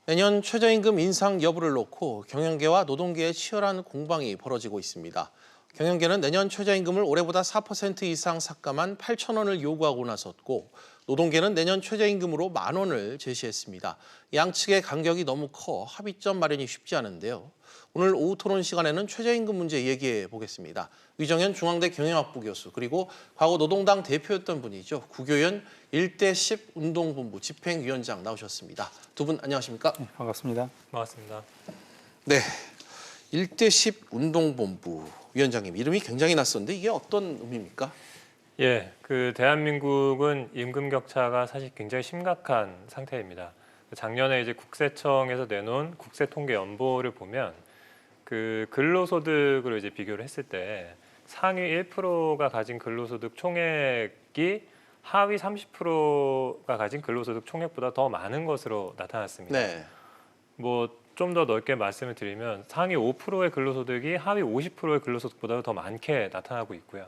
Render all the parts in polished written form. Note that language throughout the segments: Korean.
내년 최저임금 인상 여부를 놓고 경영계와 노동계의 치열한 공방이 벌어지고 있습니다. 경영계는 내년 최저임금을 올해보다 4% 이상 삭감한 8천 원을 요구하고 나섰고 노동계는 내년 최저임금으로 10,000원을 제시했습니다. 양측의 간격이 너무 커 합의점 마련이 쉽지 않은데요. 오늘 오후 토론 시간에는 최저임금 문제 얘기해 보겠습니다. 위정현 중앙대 경영학부 교수 그리고 과거 노동당 대표였던 분이죠. 국교연 1대10 운동본부 집행위원장 나오셨습니다. 두 분 안녕하십니까? 네, 반갑습니다. 반갑습니다. 네, 1대10 운동본부 위원장님 이름이 굉장히 낯선데 이게 어떤 의미입니까? 예, 대한민국은 임금 격차가 사실 굉장히 심각한 상태입니다. 작년에 이제 국세청에서 내놓은 국세통계 연보를 보면 근로소득으로 이제 비교를 했을 때 상위 1%가 가진 근로소득 총액이 하위 30%가 가진 근로소득 총액보다 더 많은 것으로 나타났습니다. 네. 좀 더 넓게 말씀을 드리면 상위 5%의 근로소득이 하위 50%의 근로소득보다 더 많게 나타나고 있고요.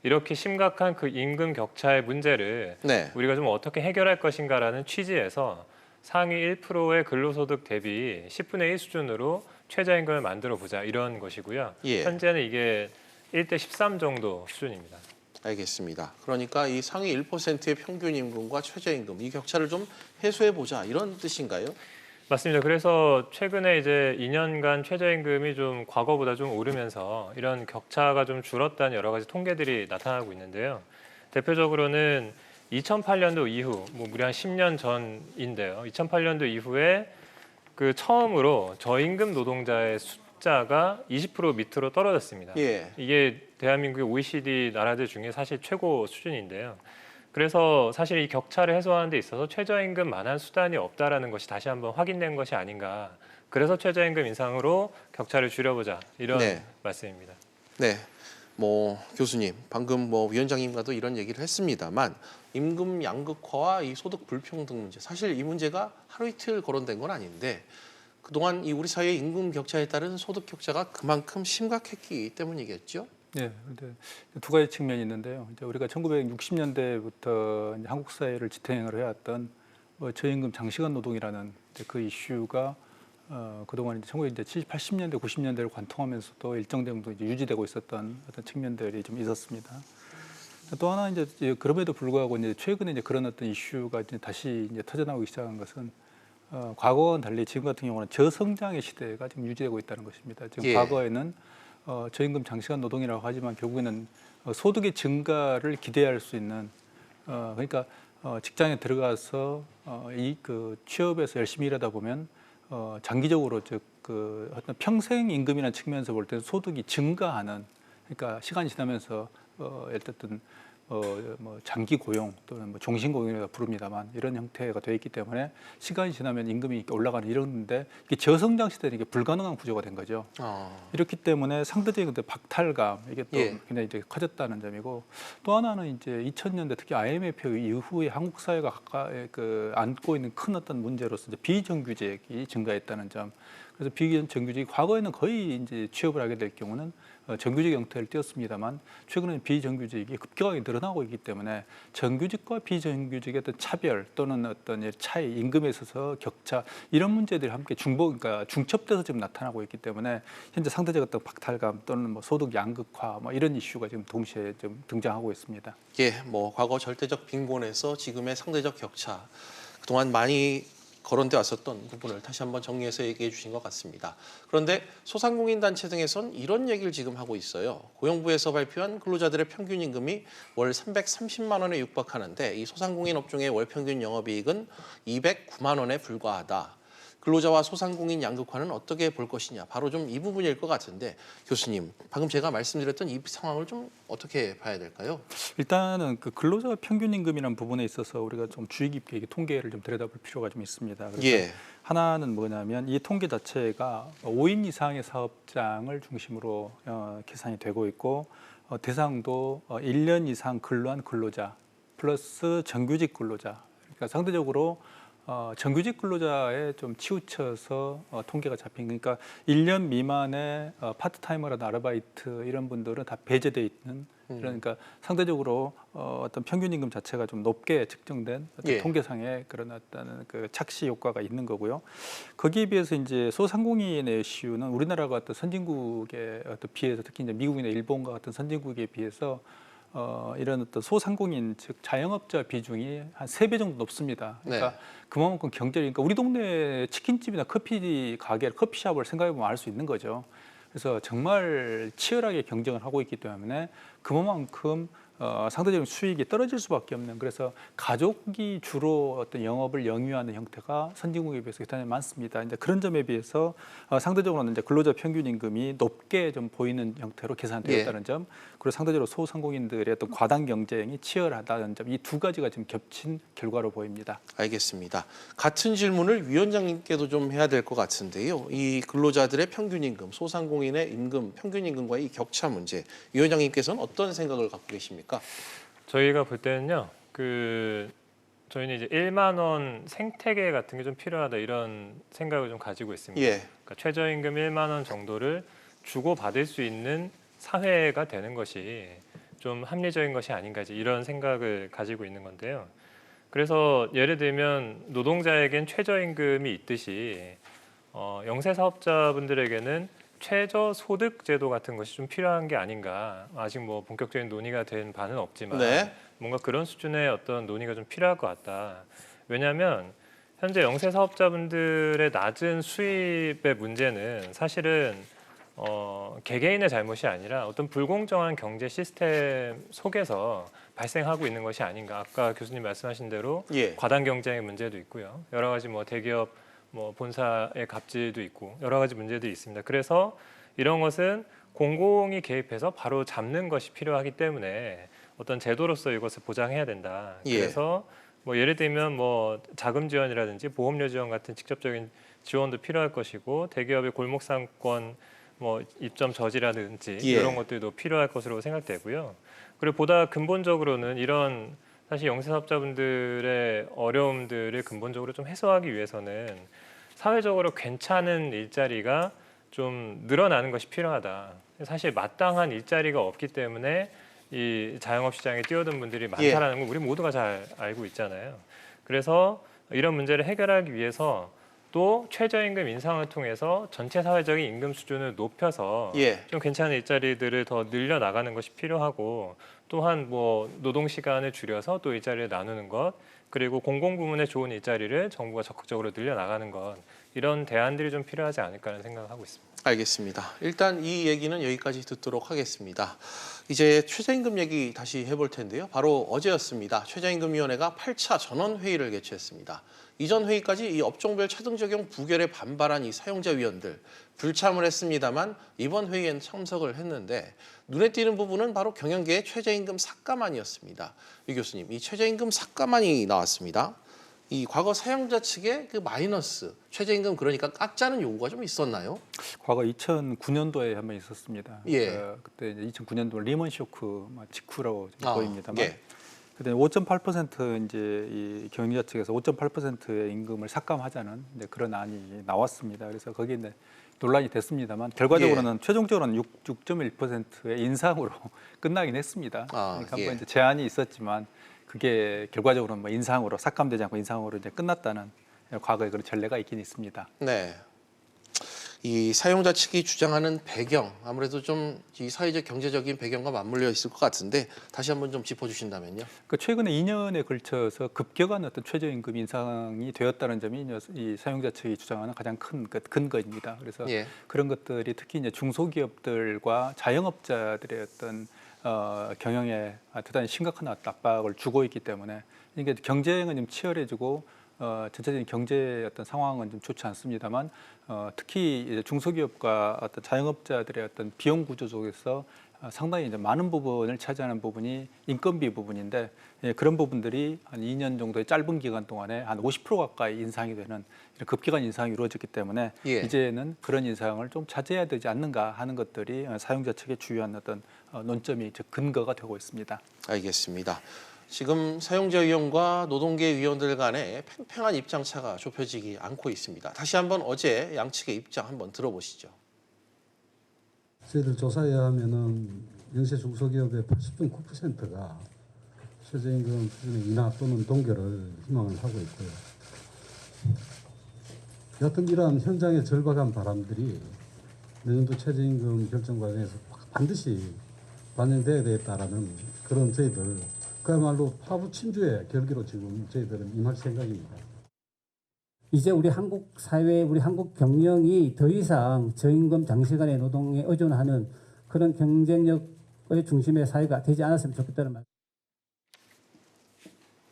이렇게 심각한 임금 격차의 문제를 네. 우리가 좀 어떻게 해결할 것인가라는 취지에서 상위 1%의 근로소득 대비 10분의 1 수준으로 최저임금을 만들어 보자 이런 것이고요. 예. 현재는 이게 1대13 정도 수준입니다. 알겠습니다. 그러니까 이 상위 1%의 평균 임금과 최저임금 이 격차를 좀 해소해 보자 이런 뜻인가요? 맞습니다. 그래서 최근에 이제 2년간 최저임금이 좀 과거보다 좀 오르면서 이런 격차가 좀 줄었다는 여러 가지 통계들이 나타나고 있는데요. 대표적으로는 2008년도 이후, 무려 한 10년 전인데요. 2008년도 이후에 처음으로 저임금 노동자의 숫자가 20% 밑으로 떨어졌습니다. 예. 이게 대한민국의 OECD 나라들 중에 사실 최고 수준인데요. 그래서 사실 이 격차를 해소하는 데 있어서 최저임금만한 수단이 없다라는 것이 다시 한번 확인된 것이 아닌가. 그래서 최저임금 인상으로 격차를 줄여보자 이런 네. 말씀입니다. 네. 교수님 방금 위원장님과도 이런 얘기를 했습니다만 임금 양극화와 이 소득 불평등 문제 사실 이 문제가 하루 이틀 거론된 건 아닌데 그동안 이 우리 사회의 임금 격차에 따른 소득 격차가 그만큼 심각했기 때문이겠죠? 네, 근데 두 가지 측면이 있는데요. 이제 우리가 1960년대부터 한국 사회를 지탱을 해왔던 저임금 장시간 노동이라는 그 이슈가 그동안 이제 1970, 80년대, 90년대를 관통하면서도 일정 정도 이제 유지되고 있었던 어떤 측면들이 좀 있었습니다. 또 하나 이제 그럼에도 불구하고 이제 최근에 이제 그런 어떤 이슈가 이제 다시 이제 터져나오기 시작한 것은 과거와는 달리 지금 같은 경우는 저성장의 시대가 지금 유지되고 있다는 것입니다. 지금 예. 과거에는 저임금 장시간 노동이라고 하지만 결국에는 소득의 증가를 기대할 수 있는 그러니까 직장에 들어가서 취업에서 열심히 일하다 보면 장기적으로 어떤 평생 임금이라는 측면에서 볼 때는 소득이 증가하는 그러니까 시간이 지나면서 어쨌든 장기 고용 또는 종신 고용이라고 부릅니다만 이런 형태가 되어 있기 때문에 시간이 지나면 임금이 올라가는 이런데 이게 저성장 시대는 이게 불가능한 구조가 된 거죠. 이렇기 때문에 상대적인 박탈감 이게 또 예. 굉장히 이제 커졌다는 점이고 또 하나는 이제 2000년대 특히 IMF 이후에 한국 사회가 가까이 안고 있는 큰 어떤 문제로서 이제 비정규직이 증가했다는 점. 그래서 비정규직이 과거에는 거의 이제 취업을 하게 될 경우는 정규직 형태를 띄었습니다만 최근에는 비정규직이 급격하게 늘어나고 있기 때문에 정규직과 비정규직의 어떤 차별 또는 어떤 차이, 임금에 있어서 격차 이런 문제들이 함께 그러니까 중첩돼서 지금 나타나고 있기 때문에 현재 상대적 어떤 박탈감 또는 소득 양극화 이런 이슈가 지금 동시에 좀 등장하고 있습니다. 예, 과거 절대적 빈곤에서 지금의 상대적 격차 그동안 많이 거론돼 왔었던 부분을 다시 한번 정리해서 얘기해 주신 것 같습니다. 그런데 소상공인 단체 등에선 이런 얘기를 지금 하고 있어요. 고용부에서 발표한 근로자들의 평균 임금이 월 330만 원에 육박하는데 이 소상공인 업종의 월 평균 영업이익은 209만 원에 불과하다. 근로자와 소상공인 양극화는 어떻게 볼 것이냐. 바로 좀 이 부분일 것 같은데 교수님, 방금 제가 말씀드렸던 이 상황을 좀 어떻게 봐야 될까요? 일단은 근로자 평균 임금이라는 부분에 있어서 우리가 좀 주의 깊게 통계를 좀 들여다볼 필요가 좀 있습니다. 그래서 예. 하나는 뭐냐면 이 통계 자체가 5인 이상의 사업장을 중심으로 계산이 되고 있고 대상도 1년 이상 근로한 근로자 플러스 정규직 근로자. 그러니까 상대적으로 정규직 근로자에 좀 치우쳐서 통계가 잡힌 그러니까 1년 미만의 파트타이머라든 아르바이트 이런 분들은 다 배제돼 있는 그러니까 상대적으로 어떤 평균 임금 자체가 좀 높게 측정된 어떤 예. 통계상의 그런 어떤 그 착시 효과가 있는 거고요. 거기에 비해서 이제 소상공인의 이슈는 우리나라가 어떤 선진국에 어떤 비해서 특히 이제 미국이나 일본과 같은 선진국에 비해서 이런 어떤 소상공인 즉 자영업자 비중이 한 3배 정도 높습니다. 그러니까 네. 그만큼 경제를 그러니까 우리 동네 치킨집이나 커피 가게, 커피숍을 생각해 보면 알 수 있는 거죠. 그래서 정말 치열하게 경쟁을 하고 있기 때문에 그만큼 상대적인 수익이 떨어질 수밖에 없는 그래서 가족이 주로 어떤 영업을 영위하는 형태가 선진국에 비해서 대단히 많습니다. 이제 그런 점에 비해서 상대적으로는 이제 근로자 평균 임금이 높게 좀 보이는 형태로 계산되었다는 점, 그리고 상대적으로 소상공인들의 어떤 과당 경쟁이 치열하다는 점, 이 두 가지가 지금 겹친 결과로 보입니다. 알겠습니다. 같은 질문을 위원장님께도 좀 해야 될 것 같은데요. 이 근로자들의 평균 임금, 소상공인의 임금, 평균 임금과의 이 격차 문제, 위원장님께서는 어떤 생각을 갖고 계십니까? 저희가 볼 때는요. 저희는 이제 1만 원 생태계 같은 게 좀 필요하다 이런 생각을 좀 가지고 있습니다. 예. 그러니까 최저임금 1만 원 정도를 주고 받을 수 있는 사회가 되는 것이 좀 합리적인 것이 아닌가 이런 생각을 가지고 있는 건데요. 그래서 예를 들면 노동자에겐 최저임금이 있듯이 영세 사업자분들에게는 최저소득 제도 같은 것이 좀 필요한 게 아닌가. 아직 뭐 본격적인 논의가 된 바는 없지만 네. 뭔가 그런 수준의 어떤 논의가 좀 필요할 것 같다. 왜냐하면 현재 영세 사업자분들의 낮은 수입의 문제는 사실은 개개인의 잘못이 아니라 어떤 불공정한 경제 시스템 속에서 발생하고 있는 것이 아닌가. 아까 교수님 말씀하신 대로 예. 과당 경쟁의 문제도 있고요. 여러 가지 뭐 대기업 본사의 갑질도 있고 여러 가지 문제들이 있습니다. 그래서 이런 것은 공공이 개입해서 바로 잡는 것이 필요하기 때문에 어떤 제도로서 이것을 보장해야 된다. 예. 그래서 뭐 예를 들면 뭐 자금 지원이라든지 보험료 지원 같은 직접적인 지원도 필요할 것이고 대기업의 골목 상권 뭐 입점 저지라든지 예. 이런 것들도 필요할 것으로 생각되고요. 그리고 보다 근본적으로는 이런 사실 영세사업자분들의 어려움들을 근본적으로 좀 해소하기 위해서는 사회적으로 괜찮은 일자리가 좀 늘어나는 것이 필요하다. 사실 마땅한 일자리가 없기 때문에 이 자영업 시장에 뛰어든 분들이 많다라는 걸 우리 모두가 잘 알고 있잖아요. 그래서 이런 문제를 해결하기 위해서 또 최저임금 인상을 통해서 전체 사회적인 임금 수준을 높여서 예. 좀 괜찮은 일자리들을 더 늘려 나가는 것이 필요하고 또한 뭐 노동 시간을 줄여서 또 일자리를 나누는 것 그리고 공공 부문에 좋은 일자리를 정부가 적극적으로 늘려 나가는 것 이런 대안들이 좀 필요하지 않을까 하는 생각을 하고 있습니다. 알겠습니다. 일단 이 얘기는 여기까지 듣도록 하겠습니다. 이제 최저임금 얘기 다시 해볼 텐데요. 바로 어제였습니다. 최저임금위원회가 8차 전원회의를 개최했습니다. 이전 회의까지 이 업종별 차등 적용 부결에 반발한 이 사용자 위원들 불참을 했습니다만 이번 회의엔 참석을 했는데 눈에 띄는 부분은 바로 경영계의 최저임금 삭감안이었습니다. 유 교수님, 이 최저임금 삭감안이 나왔습니다. 이 과거 사용자 측의 그 마이너스 최저임금 그러니까 깎자는 요구가 좀 있었나요? 과거 2009년도에 한번 있었습니다. 예. 그때 이제 2009년도 리먼 쇼크 직후라고 보입니다만, 예. 그때 5.8% 이제 이 경영자 측에서 5.8%의 임금을 삭감하자는 이제 그런 안이 나왔습니다. 그래서 거기에 이제 논란이 됐습니다만 결과적으로는 최종적으로는 6.1%의 인상으로 끝나긴 했습니다. 그러니까 한번 이제 제한이 있었지만 그게 결과적으로는 뭐 인상으로 삭감되지 않고 인상으로 이제 끝났다는 과거에 그런 전례가 있긴 있습니다. 네. 이 사용자 측이 주장하는 배경 아무래도 좀 이 사회적 경제적인 배경과 맞물려 있을 것 같은데 다시 한번 좀 짚어주신다면요. 그 최근에 2년에 걸쳐서 급격한 어떤 최저임금 인상이 되었다는 점이 이 사용자 측이 주장하는 가장 큰 근거입니다. 그래서 예. 그런 것들이 특히 이제 중소기업들과 자영업자들의 어떤 경영에 대단히 심각한 압박을 주고 있기 때문에 이게 경쟁은 좀 치열해지고 전체적인 경제 어떤 상황은 좀 좋지 않습니다만 특히 이제 중소기업과 어떤 자영업자들의 어떤 비용 구조 속에서 상당히 이제 많은 부분을 차지하는 부분이 인건비 부분인데 그런 부분들이 한 2년 정도의 짧은 기간 동안에 한 50% 가까이 인상이 되는 이런 급격한 인상이 이루어졌기 때문에 이제는 그런 인상을 좀 자제해야 되지 않는가 하는 것들이 사용자 측의 주요한 어떤 논점이 즉 근거가 되고 있습니다. 알겠습니다. 지금 사용자 위원과 노동계 위원들 간의 팽팽한 입장차가 좁혀지지 않고 있습니다. 다시 한번 어제 양측의 입장 한번 들어보시죠. 저희들 조사에 하면은 영세 중소기업의 80.9%가 최저임금 수준의 인하 또는 동결을 희망을 하고 있고요. 여하튼 이러한 현장의 절박한 바람들이 내년도 최저임금 결정 과정에서 반드시 반영돼야 되겠다라는 그런 저희들 그야말로 파부침주의 결기로 지금 저희들은 임할 생각입니다. 이제 우리 한국 사회, 우리 한국 경영이 더 이상 저임금 장시간의 노동에 의존하는 그런 경쟁력의 중심의 사회가 되지 않았으면 좋겠다는 말.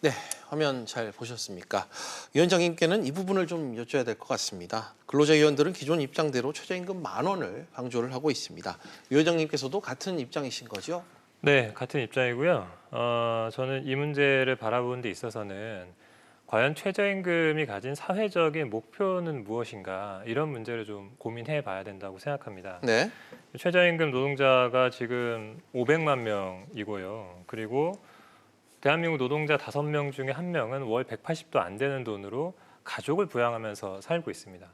네, 화면 잘 보셨습니까? 위원장님께는 이 부분을 좀 여쭤야 될 것 같습니다. 근로자 위원들은 기존 입장대로 최저임금 10,000원을 강조를 하고 있습니다. 위원장님께서도 같은 입장이신 거죠? 네, 같은 입장이고요. 저는 이 문제를 바라보는 데 있어서는 과연 최저임금이 가진 사회적인 목표는 무엇인가 이런 문제를 좀 고민해 봐야 된다고 생각합니다. 네. 최저임금 노동자가 지금 500만 명이고요. 그리고 대한민국 노동자 5명 중에 1명은 월 180도 안 되는 돈으로 가족을 부양하면서 살고 있습니다.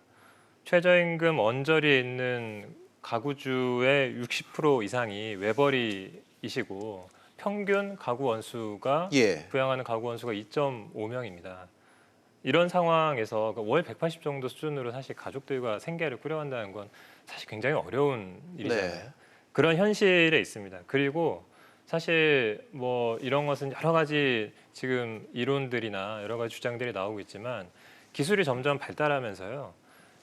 최저임금 언저리에 있는 가구주의 60% 이상이 외벌이이시고 평균 가구 원수가 예. 부양하는 가구 원수가 2.5명입니다. 이런 상황에서 월 180 정도 수준으로 사실 가족들과 생계를 꾸려간다는 건 사실 굉장히 어려운 일이잖아요. 네. 그런 현실에 있습니다. 그리고 사실 뭐 이런 것은 여러 가지 지금 이론들이나 여러 가지 주장들이 나오고 있지만 기술이 점점 발달하면서요.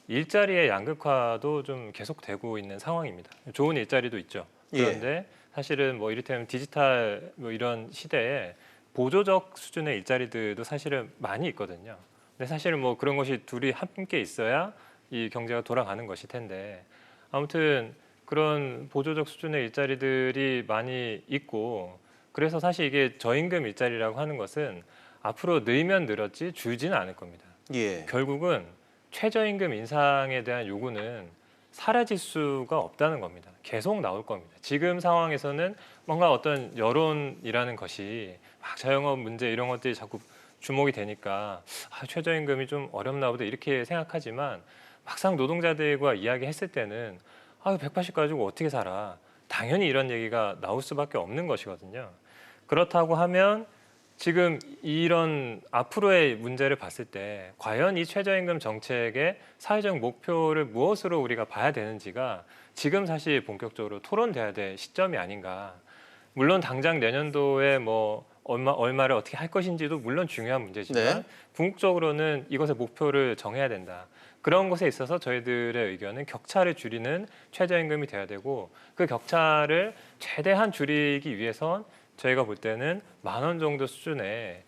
일자리의 양극화도 좀 계속되고 있는 상황입니다. 좋은 일자리도 있죠. 그런데 사실은 뭐 이를테면 디지털 뭐 이런 시대에 보조적 수준의 일자리들도 사실은 많이 있거든요. 근데 사실은 뭐 그런 것이 둘이 함께 있어야 이 경제가 돌아가는 것일 텐데 아무튼 그런 보조적 수준의 일자리들이 많이 있고 그래서 사실 이게 저임금 일자리라고 하는 것은 앞으로 늘면 늘었지 줄지는 않을 겁니다. 예. 결국은 최저임금 인상에 대한 요구는 사라질 수가 없다는 겁니다. 계속 나올 겁니다. 지금 상황에서는 뭔가 어떤 여론이라는 것이 막 자영업 문제 이런 것들이 자꾸 주목이 되니까 최저임금이 좀 어렵나 보다 이렇게 생각하지만 막상 노동자들과 이야기했을 때는 180 가지고 어떻게 살아? 당연히 이런 얘기가 나올 수밖에 없는 것이거든요. 그렇다고 하면 지금 이런 앞으로의 문제를 봤을 때 과연 이 최저임금 정책의 사회적 목표를 무엇으로 우리가 봐야 되는지가 지금 사실 본격적으로 토론돼야 될 시점이 아닌가. 물론 당장 내년도에 뭐 얼마를 어떻게 할 것인지도 물론 중요한 문제지만 네. 궁극적으로는 이것의 목표를 정해야 된다. 그런 것에 있어서 저희들의 의견은 격차를 줄이는 최저임금이 돼야 되고 그 격차를 최대한 줄이기 위해선 저희가 볼 때는 10,000원 정도 수준의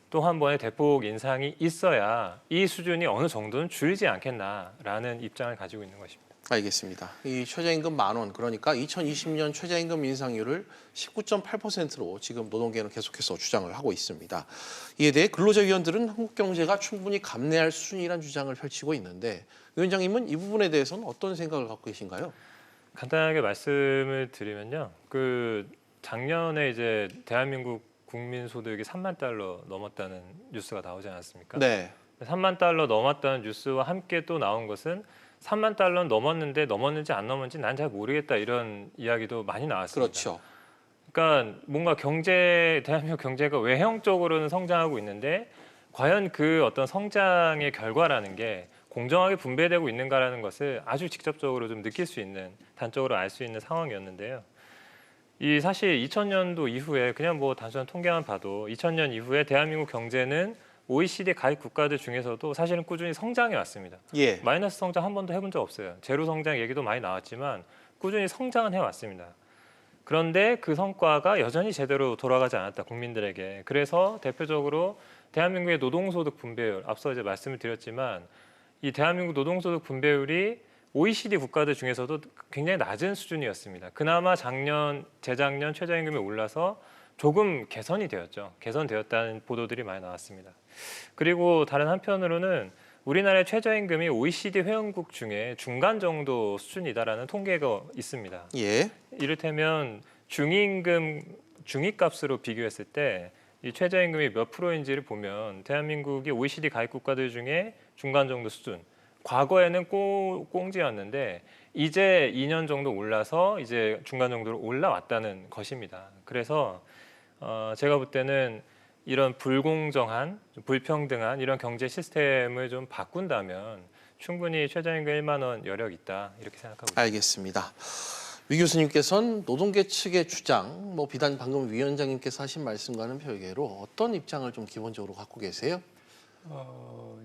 또 한 번의 대폭 인상이 있어야 이 수준이 어느 정도는 줄지 않겠나라는 입장을 가지고 있는 것입니다. 알겠습니다. 이 최저임금 10,000원 그러니까 2020년 최저임금 인상률을 19.8%로 지금 노동계는 계속해서 주장을 하고 있습니다. 이에 대해 근로자 위원들은 한국 경제가 충분히 감내할 수준이라는 주장을 펼치고 있는데 위원장님은 이 부분에 대해서는 어떤 생각을 갖고 계신가요? 간단하게 말씀을 드리면요. 작년에 이제 대한민국 국민 소득이 3만 달러 넘었다는 뉴스가 나오지 않았습니까? 네. 3만 달러 넘었다는 뉴스와 함께 또 나온 것은 3만 달러는 넘었는데 넘었는지 안 넘었는지 난 잘 모르겠다 이런 이야기도 많이 나왔습니다. 그렇죠. 그러니까 뭔가 대한민국 경제가 외형적으로는 성장하고 있는데 과연 그 어떤 성장의 결과라는 게 공정하게 분배되고 있는가라는 것을 아주 직접적으로 좀 느낄 수 있는 단적으로 알 수 있는 상황이었는데요. 이 사실 2000년도 이후에 그냥 뭐 단순한 통계만 봐도 2000년 이후에 대한민국 경제는 OECD 가입 국가들 중에서도 사실은 꾸준히 성장해 왔습니다. 예. 마이너스 성장 한 번도 해본 적 없어요. 제로 성장 얘기도 많이 나왔지만 꾸준히 성장은 해왔습니다. 그런데 그 성과가 여전히 제대로 돌아가지 않았다 국민들에게. 그래서 대표적으로 대한민국의 노동소득 분배율 앞서 이제 말씀을 드렸지만 이 대한민국 노동소득 분배율이 OECD 국가들 중에서도 굉장히 낮은 수준이었습니다. 그나마 재작년 최저임금이 올라서 조금 개선이 되었죠. 개선되었다는 보도들이 많이 나왔습니다. 그리고 다른 한편으로는 우리나라의 최저임금이 OECD 회원국 중에 중간 정도 수준이다라는 통계가 있습니다. 예. 이를테면 중위값으로 비교했을 때 이 최저임금이 몇 프로인지를 보면 대한민국이 OECD 가입 국가들 중에 중간 정도 수준, 과거에는 꽁지였는데 이제 2년 정도 올라서 이제 중간 정도로 올라왔다는 것입니다. 그래서 제가 볼 때는 이런 불공정한, 불평등한 이런 경제 시스템을 좀 바꾼다면 충분히 최저임금 1만 원 여력 있다 이렇게 생각하고 있습니다. 알겠습니다. 위 교수님께서는 노동계 측의 주장, 뭐 비단 방금 위원장님께서 하신 말씀과는 별개로 어떤 입장을 좀 기본적으로 갖고 계세요?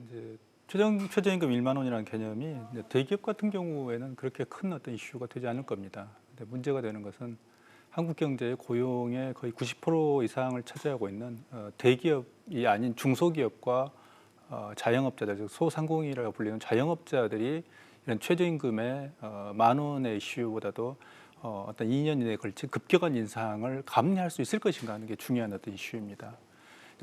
이제 최저임금 1만 원이라는 개념이 이제 대기업 같은 경우에는 그렇게 큰 어떤 이슈가 되지 않을 겁니다. 근데 문제가 되는 것은 한국 경제의 고용의 거의 90% 이상을 차지하고 있는 대기업이 아닌 중소기업과 자영업자들, 즉 소상공인이라고 불리는 자영업자들이 이런 최저임금의 만 원의 이슈보다도 어떤 2년 이내에 걸친 급격한 인상을 감내할 수 있을 것인가 하는 게 중요한 어떤 이슈입니다.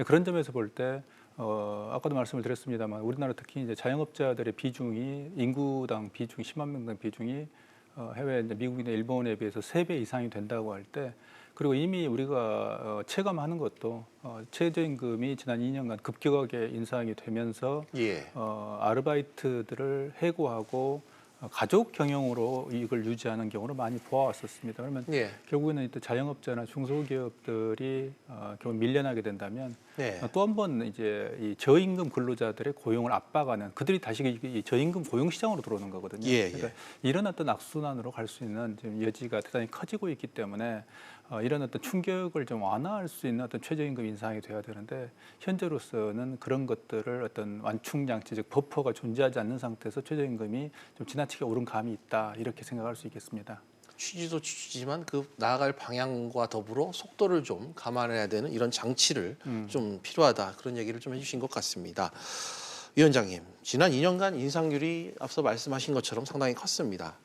그런 점에서 볼 때 아까도 말씀을 드렸습니다만 우리나라 특히 이제 자영업자들의 비중이 인구당 비중이 10만 명당 비중이 해외 이제 미국이나 일본에 비해서 3배 이상이 된다고 할 때 그리고 이미 우리가 체감하는 것도 최저임금이 지난 2년간 급격하게 인상이 되면서 예. 아르바이트들을 해고하고 가족 경영으로 이걸 유지하는 경우를 많이 보아왔었습니다. 그러면 예. 결국에는 또 자영업자나 중소기업들이 결국 밀려나게 된다면 네. 또 한 번 이제 이 저임금 근로자들의 고용을 압박하는 그들이 다시 이 저임금 고용 시장으로 들어오는 거거든요. 예, 그러니까 이런 어떤 악순환으로 갈 수 있는 지금 여지가 대단히 커지고 있기 때문에 이런 어떤 충격을 좀 완화할 수 있는 어떤 최저임금 인상이 돼야 되는데 현재로서는 그런 것들을 어떤 완충 장치 즉 버퍼가 존재하지 않는 상태에서 최저임금이 좀 지나치게 오른 감이 있다 이렇게 생각할 수 있겠습니다. 취지도 취지지만 그 나아갈 방향과 더불어 속도를 좀 감안해야 되는 이런 장치를 좀 필요하다 그런 얘기를 좀 해주신 것 같습니다. 위원장님, 지난 2년간 인상률이 앞서 말씀하신 것처럼 상당히 컸습니다.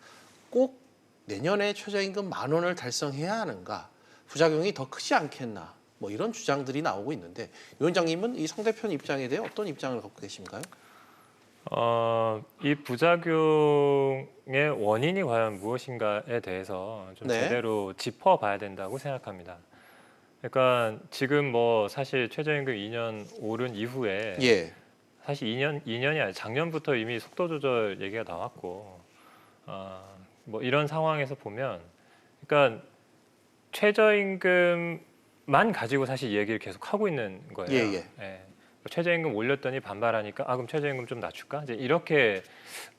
꼭 내년에 최저임금 만 원을 달성해야 하는가? 부작용이 더 크지 않겠나? 뭐 이런 주장들이 나오고 있는데 위원장님은 이 상대편 입장에 대해 어떤 입장을 갖고 계신가요? 이 부작용의 원인이 과연 무엇인가에 대해서 좀 네. 제대로 짚어봐야 된다고 생각합니다. 그러니까 지금 뭐 사실 최저임금 2년 오른 이후에 예. 사실 2년이 아니라 작년부터 이미 속도 조절 얘기가 나왔고 뭐 이런 상황에서 보면 그러니까 최저임금만 가지고 사실 얘기를 계속 하고 있는 거예요. 예. 예. 최저임금 올렸더니 반발하니까 그럼 최저임금 좀 낮출까? 이제 이렇게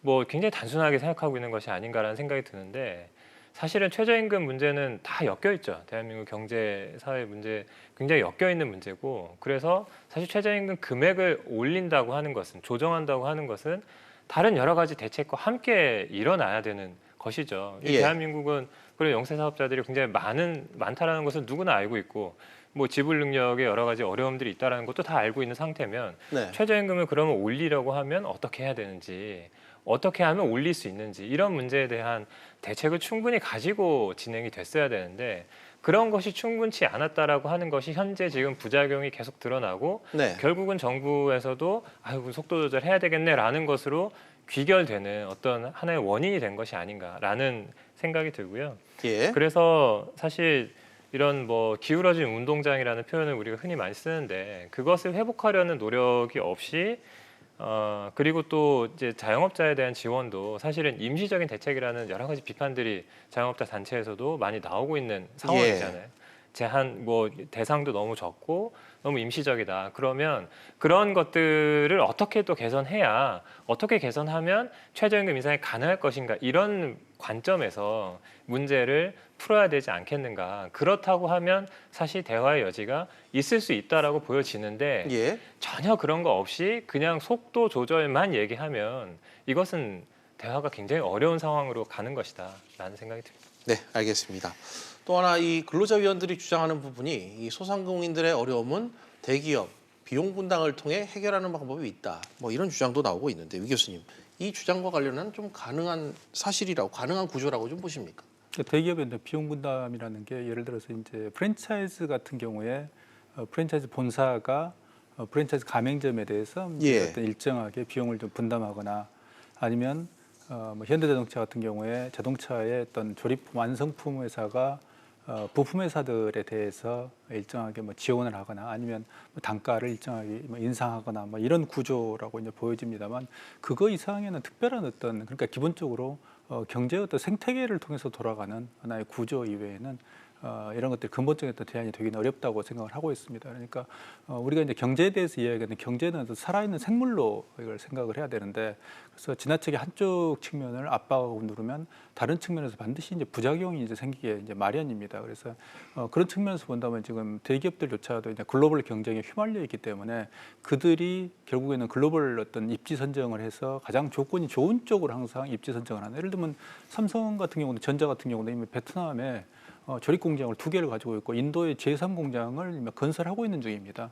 뭐 굉장히 단순하게 생각하고 있는 것이 아닌가라는 생각이 드는데 사실은 최저임금 문제는 다 엮여 있죠. 대한민국 경제 사회 문제 굉장히 엮여 있는 문제고 그래서 사실 최저임금 금액을 올린다고 하는 것은 조정한다고 하는 것은 다른 여러 가지 대책과 함께 일어나야 되는 것이죠. 이 예. 대한민국은 그런 영세 사업자들이 굉장히 많다라는 것을 누구나 알고 있고 뭐 지불 능력에 여러 가지 어려움들이 있다라는 것도 다 알고 있는 상태면 네. 최저임금을 그러면 올리려고 하면 어떻게 해야 되는지 어떻게 하면 올릴 수 있는지 이런 문제에 대한 대책을 충분히 가지고 진행이 됐어야 되는데 그런 것이 충분치 않았다라고 하는 것이 현재 지금 부작용이 계속 드러나고 네. 결국은 정부에서도 아이고 속도 조절해야 되겠네라는 것으로 귀결되는 어떤 하나의 원인이 된 것이 아닌가라는 생각이 들고요. 예. 그래서 사실 이런 뭐 기울어진 운동장이라는 표현을 우리가 흔히 많이 쓰는데 그것을 회복하려는 노력이 없이 그리고 또 이제 자영업자에 대한 지원도 사실은 임시적인 대책이라는 여러 가지 비판들이 자영업자 단체에서도 많이 나오고 있는 상황이잖아요. 제한 뭐 대상도 너무 적고 너무 임시적이다. 그러면 그런 것들을 어떻게 또 개선해야 어떻게 개선하면 최저임금 인상이 가능할 것인가 이런 관점에서 문제를 풀어야 되지 않겠는가. 그렇다고 하면 사실 대화의 여지가 있을 수 있다라고 보여지는데 예. 전혀 그런 거 없이 그냥 속도 조절만 얘기하면 이것은 대화가 굉장히 어려운 상황으로 가는 것이다라는 생각이 듭니다. 네, 알겠습니다. 또 하나 이 근로자위원들이 주장하는 부분이 이 소상공인들의 어려움은 대기업 비용 분담을 통해 해결하는 방법이 있다. 뭐 이런 주장도 나오고 있는데 위 교수님, 이 주장과 관련한 좀 가능한 사실이라고 가능한 구조라고 좀 보십니까? 대기업의 비용 분담이라는 게 예를 들어서 이제 프랜차이즈 같은 경우에 프랜차이즈 본사가 프랜차이즈 가맹점에 대해서 예. 어떤 일정하게 비용을 좀 분담하거나 아니면 뭐 현대자동차 같은 경우에 자동차의 어떤 조립 완성품 회사가 부품 회사들에 대해서 일정하게 뭐 지원을 하거나 아니면 뭐 단가를 일정하게 뭐 인상하거나 뭐 이런 구조라고 이제 보여집니다만 그거 이상에는 특별한 어떤 그러니까 기본적으로 경제의 어떤 생태계를 통해서 돌아가는 하나의 구조 이외에는 이런 것들이 근본적인 어떤 대안이 되기는 어렵다고 생각을 하고 있습니다. 그러니까 우리가 이제 경제에 대해서 이야기하는 경제는 어떤 살아있는 생물로 이걸 생각을 해야 되는데 그래서 지나치게 한쪽 측면을 압박하고 누르면 다른 측면에서 반드시 이제 부작용이 이제 생기게 이제 마련입니다. 그래서 그런 측면에서 본다면 지금 대기업들조차도 이제 글로벌 경쟁에 휘말려 있기 때문에 그들이 결국에는 글로벌 어떤 입지 선정을 해서 가장 조건이 좋은 쪽으로 항상 입지 선정을 하는. 예를 들면 삼성 같은 경우는 전자 같은 경우는 이미 베트남에 조립 공장을 2개를 가지고 있고 인도의 제3 공장을 건설하고 있는 중입니다.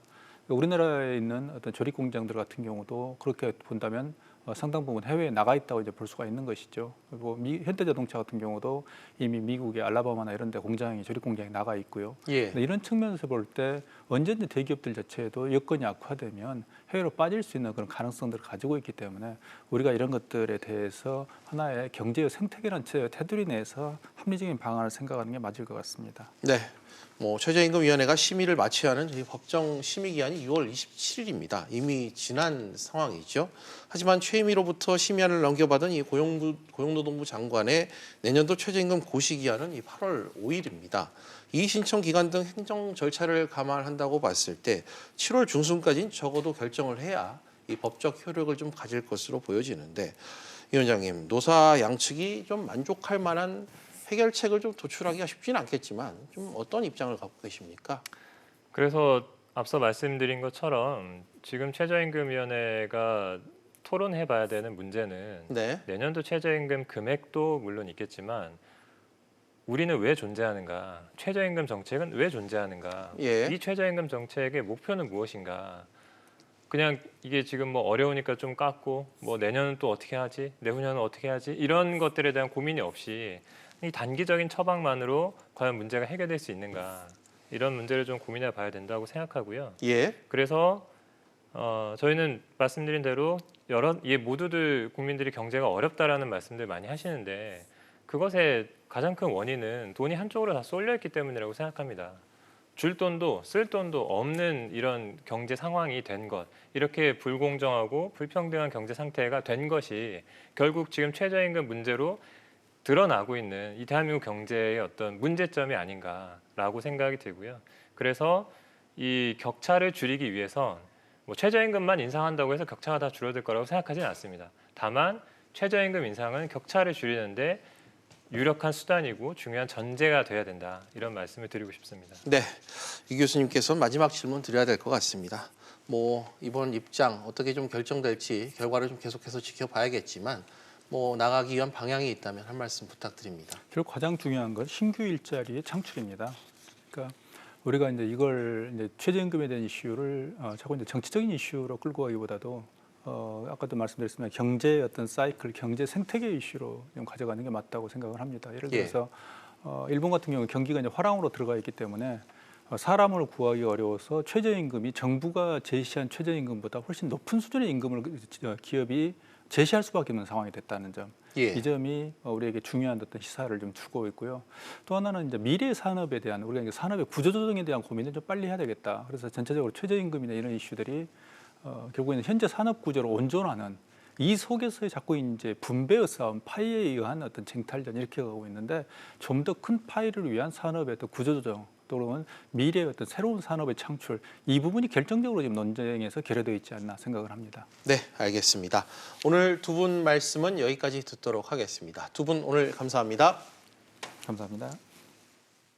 우리나라에 있는 어떤 조립 공장들 같은 경우도 그렇게 본다면 상당 부분 해외에 나가 있다고 이제 볼 수가 있는 것이죠. 그리고 현대자동차 같은 경우도 이미 미국의 알라바마나 이런 데 공장이 조립 공장이 나가 있고요. 예. 이런 측면에서 볼 때 언제든지 대기업들 자체도 여건이 악화되면 해외로 빠질 수 있는 그런 가능성들을 가지고 있기 때문에 우리가 이런 것들에 대해서 하나의 경제의 생태계라는 테두리 내에서 합리적인 방안을 생각하는 게 맞을 것 같습니다. 네. 최저임금위원회가 심의를 마쳐야 하는 저희 법정 심의 기한이 6월 27일입니다. 이미 지난 상황이죠. 하지만 최임위로부터 심의안을 넘겨받은 이 고용노동부 장관의 내년도 최저임금 고시 기한은 이 8월 5일입니다. 이의 신청 기간 등 행정 절차를 감안한다고 봤을 때 7월 중순까지는 적어도 결정을 해야 이 법적 효력을 좀 가질 것으로 보여지는데 위원장님, 노사 양측이 좀 만족할 만한 해결책을 좀 도출하기가 쉽지는 않겠지만 좀 어떤 입장을 갖고 계십니까? 그래서 앞서 말씀드린 것처럼 지금 최저임금위원회가 토론해봐야 되는 문제는 네. 내년도 최저임금 금액도 물론 있겠지만 우리는 왜 존재하는가? 최저임금 정책은 왜 존재하는가? 예. 이 최저임금 정책의 목표는 무엇인가? 그냥 이게 지금 뭐 어려우니까 좀 깎고 뭐 내년은 또 어떻게 하지? 내후년은 어떻게 하지? 이런 것들에 대한 고민이 없이 이 단기적인 처방만으로 과연 문제가 해결될 수 있는가? 이런 문제를 좀 고민해 봐야 된다고 생각하고요. 예. 그래서 저희는 말씀드린 대로 모두들 국민들이 경제가 어렵다라는 말씀들 많이 하시는데 그것의 가장 큰 원인은 돈이 한쪽으로 다 쏠려 있기 때문이라고 생각합니다. 줄 돈도 쓸 돈도 없는 이런 경제 상황이 된 것, 이렇게 불공정하고 불평등한 경제 상태가 된 것이 결국 지금 최저임금 문제로 드러나고 있는 이 대한민국 경제의 어떤 문제점이 아닌가라고 생각이 들고요. 그래서 이 격차를 줄이기 위해선 뭐 최저임금만 인상한다고 해서 격차가 다 줄어들 거라고 생각하지는 않습니다. 다만 최저임금 인상은 격차를 줄이는데 유력한 수단이고 중요한 전제가 돼야 된다. 이런 말씀을 드리고 싶습니다. 네. 이 교수님께서 마지막 질문 드려야 될 것 같습니다. 이번 입장 어떻게 좀 결정될지 결과를 좀 계속해서 지켜봐야겠지만 나가기 위한 방향이 있다면 한 말씀 부탁드립니다. 결국 가장 중요한 건 신규 일자리의 창출입니다. 그러니까 우리가 이제 이걸 이제 최저임금에 대한 이슈를 자꾸 이제 정치적인 이슈로 끌고 가기보다도 아까도 말씀드렸지만 경제의 어떤 사이클, 경제 생태계 이슈로 좀 가져가는 게 맞다고 생각을 합니다. 예를 들어서 일본 같은 경우 경기가 이제 화랑으로 들어가 있기 때문에 사람을 구하기 어려워서 최저임금이 정부가 제시한 최저임금보다 훨씬 높은 수준의 임금을 기업이 제시할 수밖에 없는 상황이 됐다는 점. 이 점이 우리에게 중요한 어떤 시사를 좀 주고 있고요. 또 하나는 이제 미래 산업에 대한 우리가 이제 산업의 구조조정에 대한 고민을 좀 빨리 해야 되겠다. 그래서 전체적으로 최저임금이나 이런 이슈들이 결국에는 현재 산업 구조를 온전하는 이 속에서의 자꾸 이제 분배의 싸움, 파이에 의한 어떤 쟁탈전 이렇게 가고 있는데 좀 더 큰 파이를 위한 산업의 어떤 구조조정 또는 미래의 어떤 새로운 산업의 창출 이 부분이 결정적으로 지금 논쟁에서 결여되어 있지 않나 생각을 합니다. 네, 알겠습니다. 오늘 두 분 말씀은 여기까지 듣도록 하겠습니다. 두 분 오늘 감사합니다. 감사합니다.